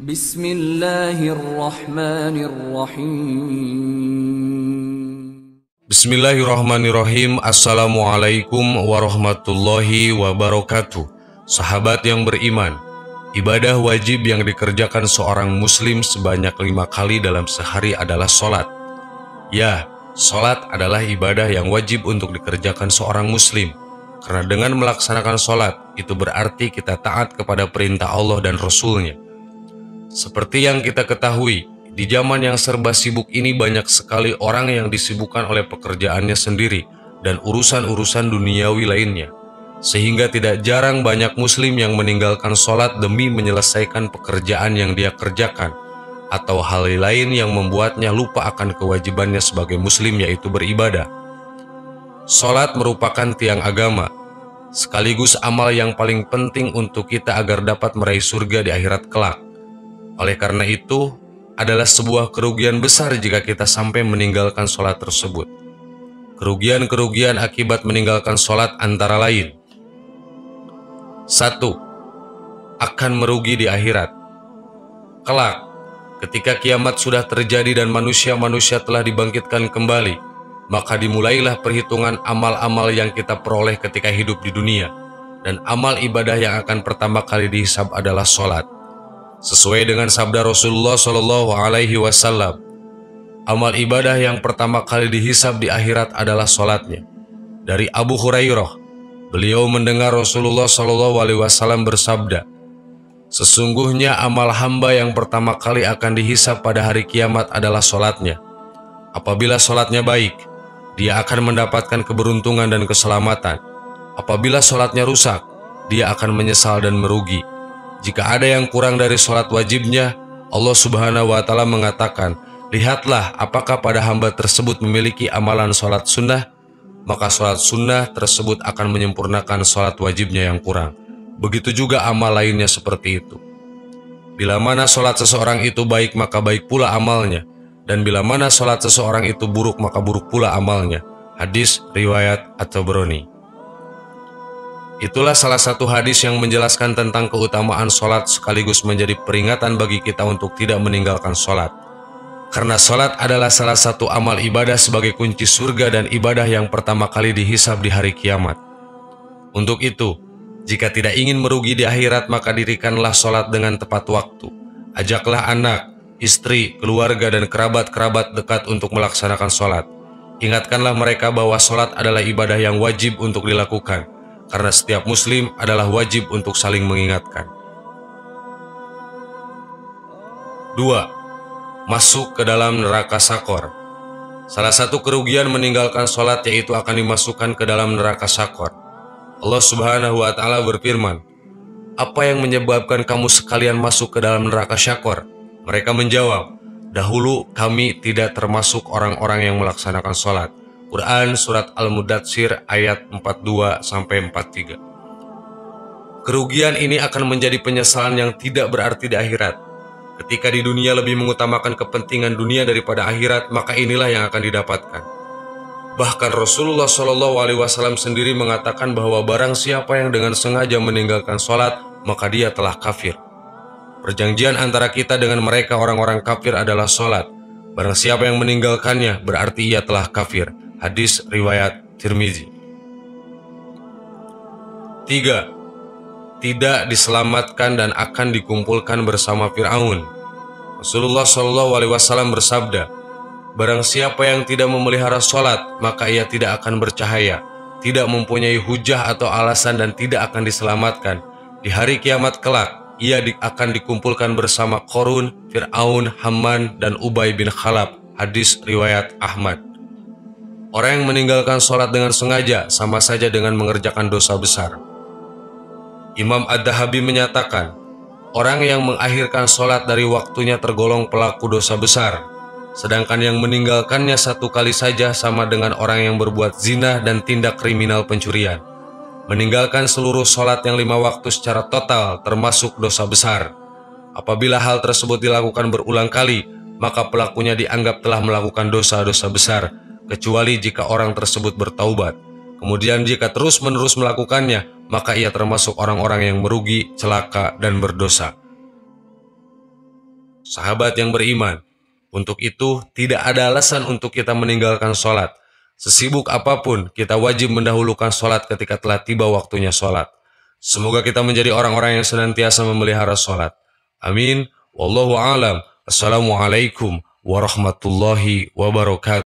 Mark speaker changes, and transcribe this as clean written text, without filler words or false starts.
Speaker 1: Bismillahirrahmanirrahim.
Speaker 2: Bismillahirrahmanirrahim. Assalamualaikum warahmatullahi wabarakatuh. Sahabat yang beriman, ibadah wajib yang dikerjakan seorang muslim sebanyak 5 kali dalam sehari adalah sholat. Ya, sholat adalah ibadah yang wajib untuk dikerjakan seorang muslim. Karena dengan melaksanakan sholat, itu berarti kita taat kepada perintah Allah dan Rasul-Nya. Seperti yang kita ketahui, di zaman yang serba sibuk ini banyak sekali orang yang disibukkan oleh pekerjaannya sendiri dan urusan-urusan duniawi lainnya. Sehingga tidak jarang banyak muslim yang meninggalkan sholat demi menyelesaikan pekerjaan yang dia kerjakan, atau hal lain yang membuatnya lupa akan kewajibannya sebagai muslim, yaitu beribadah. Sholat merupakan tiang agama, sekaligus amal yang paling penting untuk kita agar dapat meraih surga di akhirat kelak. Oleh karena itu, adalah sebuah kerugian besar jika kita sampai meninggalkan sholat tersebut. Kerugian-kerugian akibat meninggalkan sholat antara lain: 1. Akan merugi di akhirat. Kelak, ketika kiamat sudah terjadi dan manusia-manusia telah dibangkitkan kembali, maka dimulailah perhitungan amal-amal yang kita peroleh ketika hidup di dunia, dan amal ibadah yang akan pertama kali dihisab adalah sholat. Sesuai dengan sabda Rasulullah SAW, amal ibadah yang pertama kali dihisab di akhirat adalah sholatnya. Dari Abu Hurairah, beliau mendengar Rasulullah SAW bersabda, "Sesungguhnya amal hamba yang pertama kali akan dihisab pada hari kiamat adalah sholatnya. Apabila sholatnya baik, dia akan mendapatkan keberuntungan dan keselamatan. Apabila sholatnya rusak, dia akan menyesal dan merugi. Jika ada yang kurang dari sholat wajibnya, Allah Subhanahu wa Ta'ala mengatakan, lihatlah apakah pada hamba tersebut memiliki amalan sholat sunnah, maka sholat sunnah tersebut akan menyempurnakan sholat wajibnya yang kurang. Begitu juga amal lainnya seperti itu. Bila mana sholat seseorang itu baik, maka baik pula amalnya, dan bila mana sholat seseorang itu buruk, maka buruk pula amalnya." Hadis riwayat At-Tabrani. Itulah salah satu hadis yang menjelaskan tentang keutamaan sholat sekaligus menjadi peringatan bagi kita untuk tidak meninggalkan sholat. Karena sholat adalah salah satu amal ibadah sebagai kunci surga dan ibadah yang pertama kali dihisab di hari kiamat. Untuk itu, jika tidak ingin merugi di akhirat, maka dirikanlah sholat dengan tepat waktu. Ajaklah anak, istri, keluarga, dan kerabat-kerabat dekat untuk melaksanakan sholat. Ingatkanlah mereka bahwa sholat adalah ibadah yang wajib untuk dilakukan, karena setiap muslim adalah wajib untuk saling mengingatkan. 2. Masuk ke dalam neraka Sakor. Salah satu kerugian meninggalkan sholat yaitu akan dimasukkan ke dalam neraka Sakor. Allah Subhanahu wa Ta'ala berfirman, "Apa yang menyebabkan kamu sekalian masuk ke dalam neraka Sakor?" Mereka menjawab, "Dahulu kami tidak termasuk orang-orang yang melaksanakan sholat." Quran Surat Al-Mudatsir ayat 42-43. Kerugian ini akan menjadi penyesalan yang tidak berarti di akhirat. Ketika di dunia lebih mengutamakan kepentingan dunia daripada akhirat, maka inilah yang akan didapatkan. Bahkan Rasulullah SAW sendiri mengatakan bahwa barang siapa yang dengan sengaja meninggalkan sholat, maka dia telah kafir. Perjanjian antara kita dengan mereka orang-orang kafir adalah sholat. Barang siapa yang meninggalkannya, berarti ia telah kafir. Hadis riwayat Tirmizi. 3. Tidak diselamatkan dan akan dikumpulkan bersama Fir'aun. Rasulullah SAW bersabda, "Barang siapa yang tidak memelihara sholat, maka ia tidak akan bercahaya, tidak mempunyai hujah atau alasan, dan tidak akan diselamatkan. Di hari kiamat kelak, ia akan dikumpulkan bersama Qarun, Fir'aun, Haman, dan Ubay bin Khalaf." Hadis riwayat Ahmad. Orang yang meninggalkan sholat dengan sengaja sama saja dengan mengerjakan dosa besar. Imam Ad-Dahabi menyatakan, orang yang mengakhirkan sholat dari waktunya tergolong pelaku dosa besar, sedangkan yang meninggalkannya satu kali saja sama dengan orang yang berbuat zina dan tindak kriminal pencurian. Meninggalkan seluruh sholat yang 5 waktu secara total termasuk dosa besar. Apabila hal tersebut dilakukan berulang kali, maka pelakunya dianggap telah melakukan dosa-dosa besar, kecuali jika orang tersebut bertaubat. Kemudian jika terus-menerus melakukannya, maka ia termasuk orang-orang yang merugi, celaka, dan berdosa. sahabat yang beriman. Untuk itu, tidak ada alasan untuk kita meninggalkan sholat. Sesibuk apapun, kita wajib mendahulukan sholat ketika telah tiba waktunya sholat. Semoga kita menjadi orang-orang yang senantiasa memelihara sholat. Amin. Wallahu a'lam. Assalamualaikum warahmatullahi wabarakatuh.